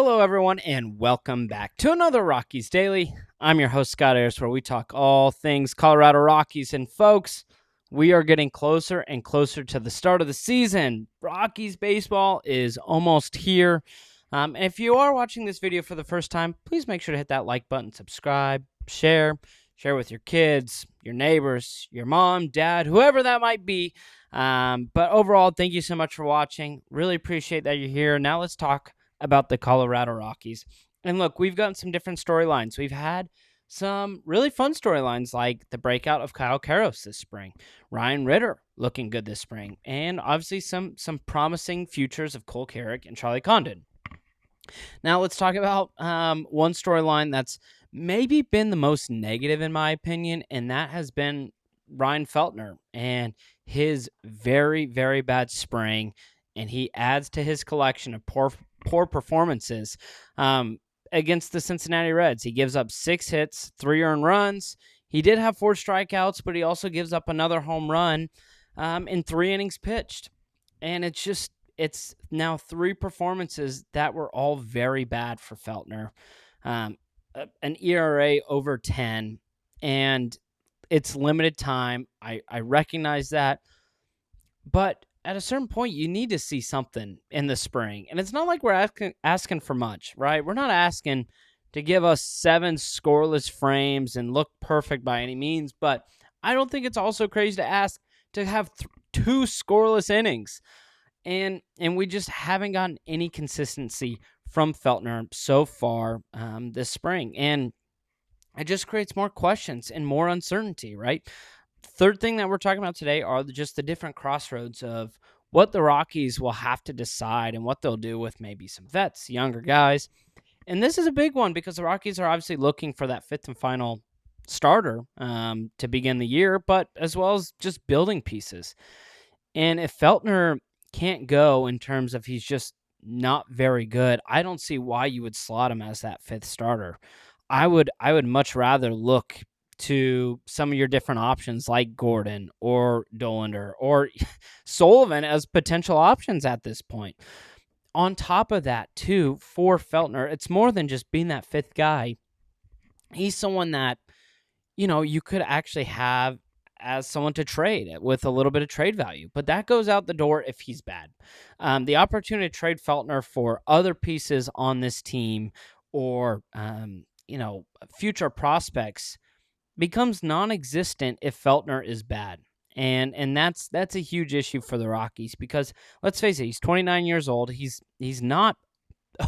Hello, everyone, and welcome back to another Rockies Daily. I'm your host, Scott Ayers, where we talk all things Colorado Rockies. And folks, we are getting closer and closer to the start of the season. Rockies baseball is almost here. And if you are watching this video for the first time, please make sure to hit that like button, subscribe, share with your kids, your neighbors, your mom, dad, whoever that might be. But overall, thank you so much for watching. Really appreciate that you're here. Now let's talk about the Colorado Rockies. And look, we've gotten some different storylines. We've had some really fun storylines like the breakout of Kyle Karros this spring, Ryan Ritter looking good this spring, and obviously some promising futures of Cole Carrick and Charlie Condon. Now let's talk about one storyline that's maybe been the most negative in my opinion, and that has been Ryan Feltner and his very, very bad spring, and he adds to his collection of poor performances against the Cincinnati Reds. He gives up 6 hits, 3 earned runs. He did have 4 strikeouts, but he also gives up another home run in 3 innings pitched. And it's now 3 performances that were all very bad for Feltner. An ERA over 10, and it's limited time. I recognize that. But at a certain point, you need to see something in the spring. And it's not like we're asking for much, right? We're not asking to give us 7 scoreless frames and look perfect by any means. But I don't think it's also crazy to ask to have 2 scoreless innings. And we just haven't gotten any consistency from Feltner so far this spring. And it just creates more questions and more uncertainty, right? Third thing that we're talking about today are just the different crossroads of what the Rockies will have to decide and what they'll do with maybe some vets, younger guys. And this is a big one because the Rockies are obviously looking for that 5th and final starter to begin the year, but as well as just building pieces. And if Feltner can't go in terms of he's just not very good, I don't see why you would slot him as that 5th starter. I would much rather look to some of your different options like Gordon or Dollander or Sullivan as potential options at this point. On top of that, too, for Feltner, it's more than just being that 5th guy. He's someone that, you could actually have as someone to trade with a little bit of trade value. But that goes out the door if he's bad. The opportunity to trade Feltner for other pieces on this team or, future prospects becomes non-existent if Feltner is bad. And that's a huge issue for the Rockies because let's face it, he's 29 years old. He's not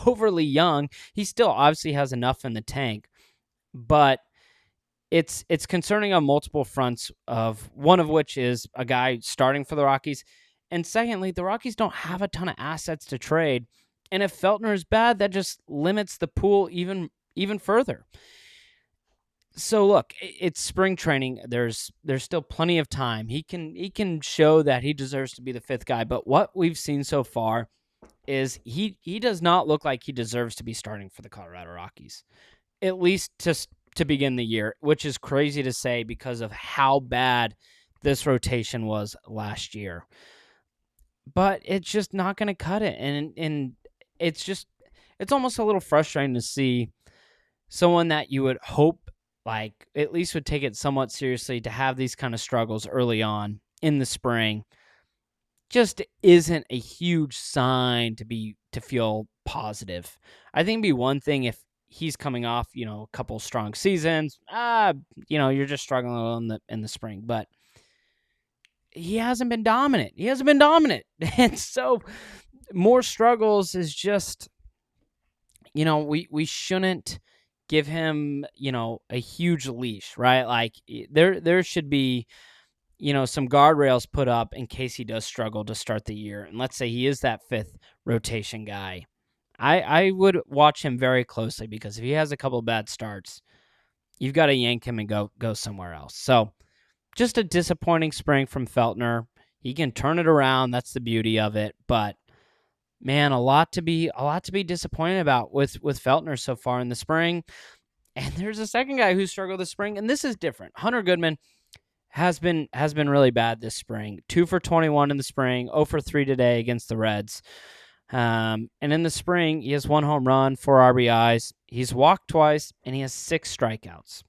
overly young. He still obviously has enough in the tank, but it's concerning on multiple fronts, of one of which is a guy starting for the Rockies. And secondly, the Rockies don't have a ton of assets to trade. And if Feltner is bad, that just limits the pool even further. So look, it's spring training. There's still plenty of time. He can show that he deserves to be the 5th guy. But what we've seen so far is he does not look like he deserves to be starting for the Colorado Rockies, at least to begin the year, which is crazy to say because of how bad this rotation was last year. But it's just not going to cut it, and it's almost a little frustrating to see someone that you would hope at least would take it somewhat seriously to have these kind of struggles early on in the spring. Just isn't a huge sign to feel positive. I think it'd be one thing if he's coming off, a couple strong seasons. You're just struggling a little in the spring, but he hasn't been dominant. And so more struggles is just, we shouldn't give him, a huge leash, right? Like there should be, some guardrails put up in case he does struggle to start the year. And let's say he is that 5th rotation guy. I would watch him very closely because if he has a couple of bad starts, you've got to yank him and go somewhere else. So just a disappointing spring from Feltner. He can turn it around. That's the beauty of it. But man, a lot to be disappointed about with Feltner so far in the spring. And there's a second guy who struggled this spring, and this is different. Hunter Goodman has been really bad this spring. 2 for 21 in the spring, 0 for 3 today against the Reds. And in the spring, he has 1 home run, 4 RBIs. He's walked twice, and he has 6 strikeouts.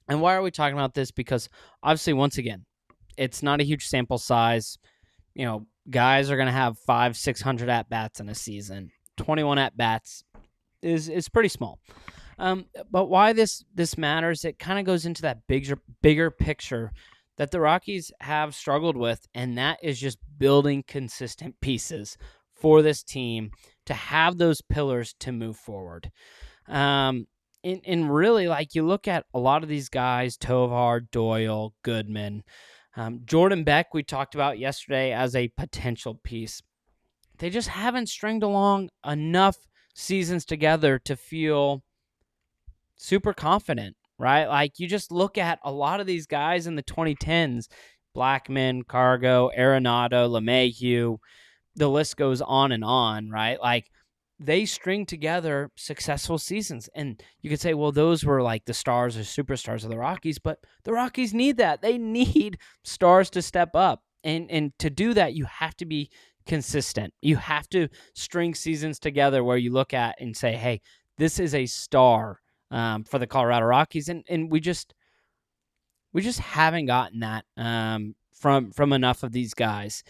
And why are we talking about this? Because obviously, once again, it's not a huge sample size. Guys are going to have 500-600 at bats in a season. 21 at bats is pretty small. But why this matters? It kind of goes into that bigger picture that the Rockies have struggled with, and that is just building consistent pieces for this team to have those pillars to move forward. And really, like, you look at a lot of these guys, Tovar, Doyle, Goodman, Jordan Beck, we talked about yesterday as a potential piece. They just haven't stringed along enough seasons together to feel super confident, right? Like, you just look at a lot of these guys in the 2010s, Blackman, Cargo, Arenado, LeMahieu, the list goes on, right? Like, they string together successful seasons. And you could say, well, those were like the stars or superstars of the Rockies, but the Rockies need that. They need stars to step up. And to do that, you have to be consistent. You have to string seasons together where you look at and say, hey, this is a star for the Colorado Rockies. And we just haven't gotten that from enough of these guys.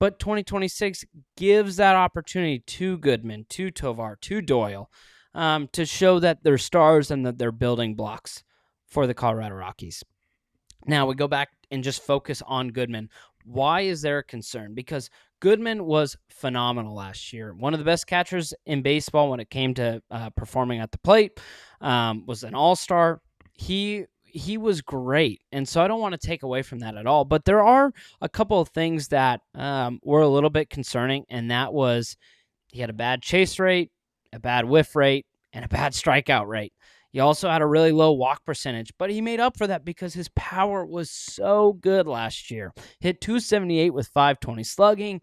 But 2026 gives that opportunity to Goodman, to Tovar, to Doyle, to show that they're stars and that they're building blocks for the Colorado Rockies. Now we go back and just focus on Goodman. Why is there a concern? Because Goodman was phenomenal last year. One of the best catchers in baseball when it came to performing at the plate. Was an all-star. He was great, and so I don't want to take away from that at all. But there are a couple of things that were a little bit concerning, and that was he had a bad chase rate, a bad whiff rate, and a bad strikeout rate. He also had a really low walk percentage, but he made up for that because his power was so good last year. Hit 278 with 520 slugging.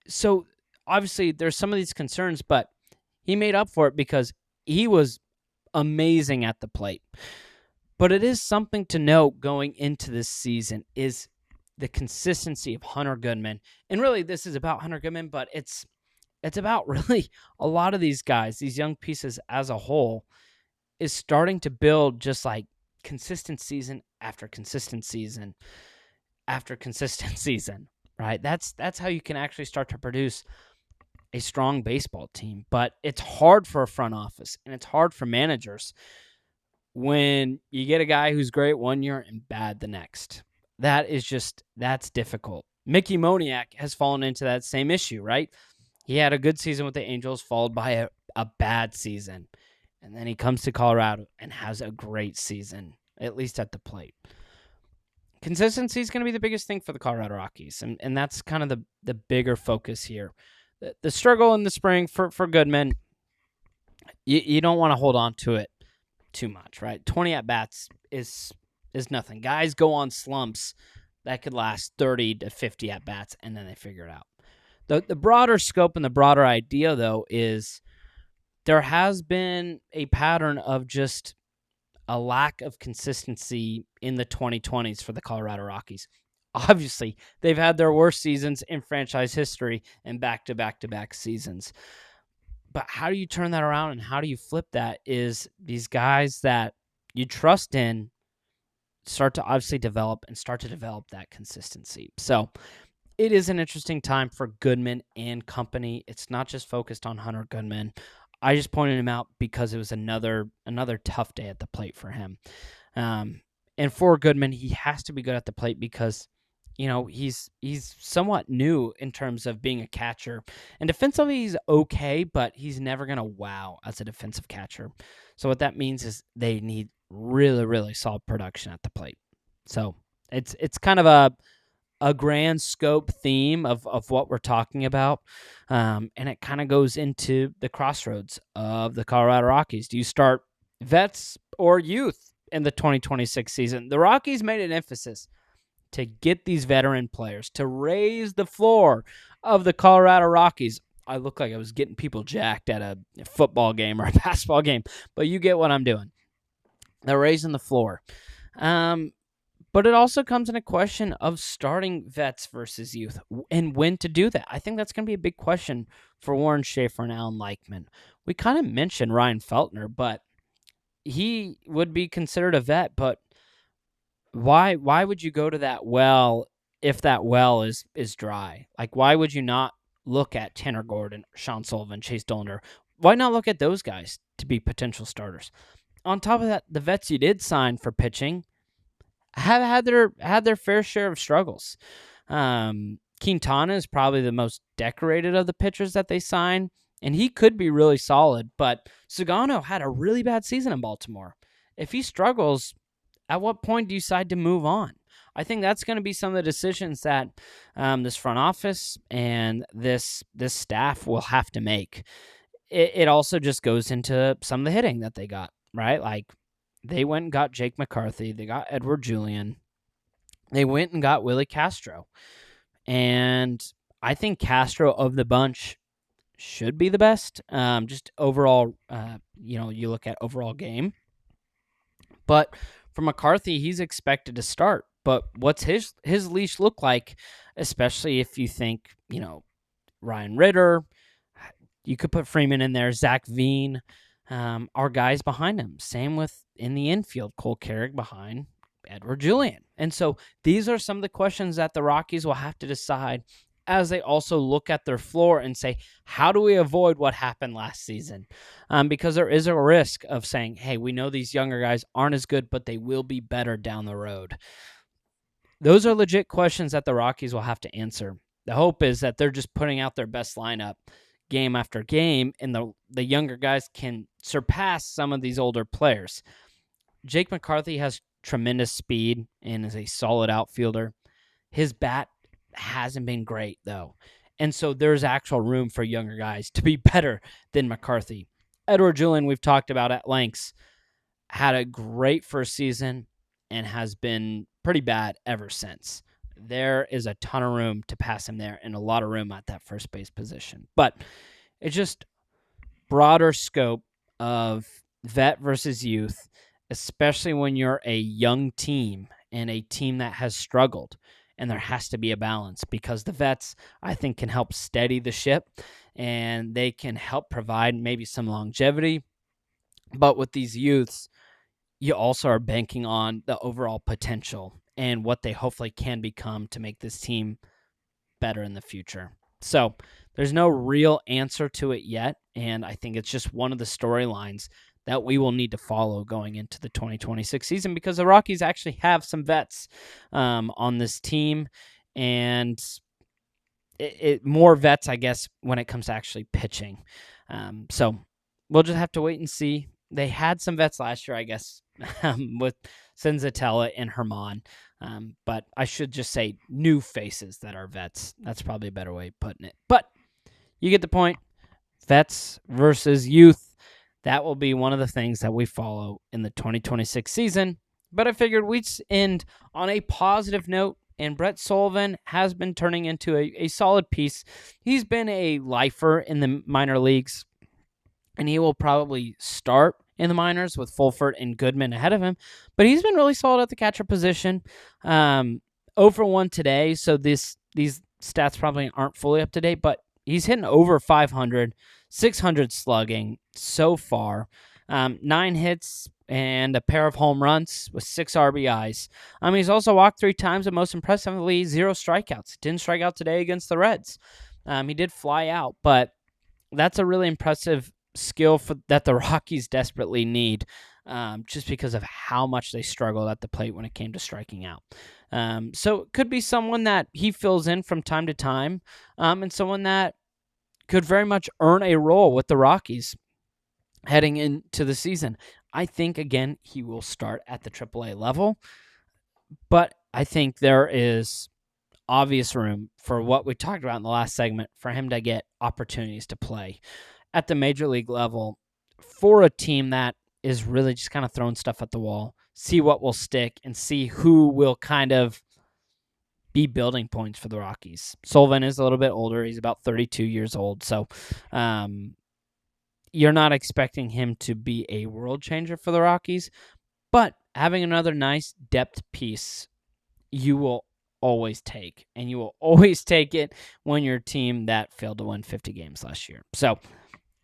So obviously there's some of these concerns, but he made up for it because he was amazing at the plate. But it is something to note going into this season is the consistency of Hunter Goodman. And really, this is about Hunter Goodman, but it's about really a lot of these guys, these young pieces as a whole, is starting to build just like consistent season after consistent season after consistent season, right? That's how you can actually start to produce a strong baseball team. But it's hard for a front office, and it's hard for managers when you get a guy who's great one year and bad the next. That's difficult. Mickey Moniak has fallen into that same issue, right? He had a good season with the Angels, followed by a bad season. And then he comes to Colorado and has a great season, at least at the plate. Consistency is going to be the biggest thing for the Colorado Rockies, and that's kind of the bigger focus here. The struggle in the spring for Goodman, you don't want to hold on to it too much, right? 20 at-bats is nothing. Guys go on slumps that could last 30 to 50 at-bats, and then they figure it out. The broader scope and the broader idea, though, is there has been a pattern of just a lack of consistency in the 2020s for the Colorado Rockies. Obviously, they've had their worst seasons in franchise history and back-to-back-to-back seasons. But how do you turn that around and how do you flip that is these guys that you trust in start to obviously develop that consistency. So it is an interesting time for Goodman and company. It's not just focused on Hunter Goodman. I just pointed him out because it was another tough day at the plate for him. And for Goodman, he has to be good at the plate because he's somewhat new in terms of being a catcher. And defensively, he's okay, but he's never going to wow as a defensive catcher. So what that means is they need really, really solid production at the plate. So it's kind of a grand scope theme of what we're talking about. And it kind of goes into the crossroads of the Colorado Rockies. Do you start vets or youth in the 2026 season? The Rockies made an emphasis to get these veteran players, to raise the floor of the Colorado Rockies. I look like I was getting people jacked at a football game or a basketball game, but you get what I'm doing. They're raising the floor. But But it also comes in a question of starting vets versus youth and when to do that. I think that's going to be a big question for Warren Schaefer and Alan Leichman. We kind of mentioned Ryan Feltner, but he would be considered a vet, but why would you go to that well if that well is dry? Like, why would you not look at Tanner Gordon, Sean Sullivan, Chase Dollander? Why not look at those guys to be potential starters? On top of that, the vets you did sign for pitching have had their fair share of struggles. Quintana is probably the most decorated of the pitchers that they signed, and he could be really solid, but Sugano had a really bad season in Baltimore. If he struggles, at what point do you decide to move on? I think that's going to be some of the decisions that this front office and this staff will have to make. It also just goes into some of the hitting that they got, right? Like, they went and got Jake McCarthy. They got Edward Julian. They went and got Willie Castro. And I think Castro of the bunch should be the best. Just overall, you look at overall game. But for McCarthy, he's expected to start. But what's his leash look like, especially if you think, Ryan Ritter, you could put Freeman in there, Zach Veen, are guys behind him. Same with in the infield, Cole Carrick behind Edward Julian. And so these are some of the questions that the Rockies will have to decide as they also look at their floor and say, how do we avoid what happened last season? Because there is a risk of saying, hey, we know these younger guys aren't as good, but they will be better down the road. Those are legit questions that the Rockies will have to answer. The hope is that they're just putting out their best lineup game after game, and the younger guys can surpass some of these older players. Jake McCarthy has tremendous speed and is a solid outfielder. His bat hasn't been great, though. And so there's actual room for younger guys to be better than McCarthy. Edward Julian, we've talked about at lengths, had a great first season and has been pretty bad ever since. There is a ton of room to pass him there and a lot of room at that first base position. But it's just broader scope of vet versus youth, especially when you're a young team and a team that has struggled. And there has to be a balance because the vets, I think, can help steady the ship and they can help provide maybe some longevity. But with these youths, you also are banking on the overall potential and what they hopefully can become to make this team better in the future. So there's no real answer to it yet, and I think it's just one of the storylines that we will need to follow going into the 2026 season because the Rockies actually have some vets on this team, and more vets, I guess, when it comes to actually pitching. So we'll just have to wait and see. They had some vets last year, I guess, with Senzatella and Herman. But I should just say new faces that are vets. That's probably a better way of putting it. But you get the point. Vets versus youth. That will be one of the things that we follow in the 2026 season. But I figured we'd end on a positive note, and Brett Sullivan has been turning into a solid piece. He's been a lifer in the minor leagues, and he will probably start in the minors with Fulford and Goodman ahead of him. But he's been really solid at the catcher position. 0 for 1 today, so these stats probably aren't fully up to date, but he's hitting over 500, 600 slugging so far, 9 hits and a pair of home runs with 6 RBIs. He's also walked 3 times, and most impressively, 0 strikeouts. Didn't strike out today against the Reds. He did fly out, but that's a really impressive skill that the Rockies desperately need, just because of how much they struggled at the plate when it came to striking out. So it could be someone that he fills in from time to time, and someone that could very much earn a role with the Rockies heading into the season. I think, again, he will start at the AAA level, but I think there is obvious room for what we talked about in the last segment for him to get opportunities to play at the major league level for a team that is really just kind of throwing stuff at the wall, see what will stick, and see who will kind of be building points for the Rockies. Sullivan is a little bit older. He's about 32 years old, so you're not expecting him to be a world changer for the Rockies, but having another nice depth piece you will always take, and you will always take it when you're a team that failed to win 50 games last year. So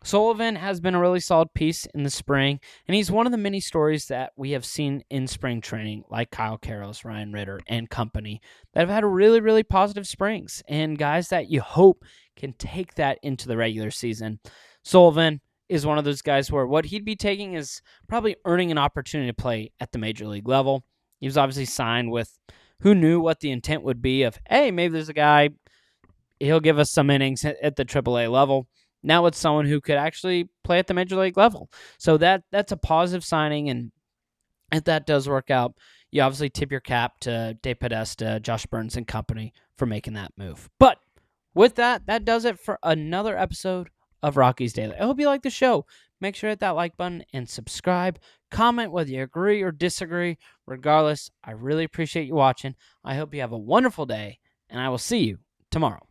Sullivan has been a really solid piece in the spring, and he's one of the many stories that we have seen in spring training, like Kyle Karros, Ryan Ritter, and company, that have had really, really positive springs, and guys that you hope can take that into the regular season. Sullivan is one of those guys where what he'd be taking is probably earning an opportunity to play at the major league level. He was obviously signed with who knew what the intent would be of, hey, maybe there's a guy, he'll give us some innings at the AAA level. Now it's someone who could actually play at the major league level. So that's a positive signing, and if that does work out, you obviously tip your cap to Dave Podesta, Josh Burns, and company for making that move. But with that, that does it for another episode of Rockies Daily. I hope you like the show. Make sure to hit that like button and subscribe. Comment whether you agree or disagree. Regardless, I really appreciate you watching. I hope you have a wonderful day, and I will see you tomorrow.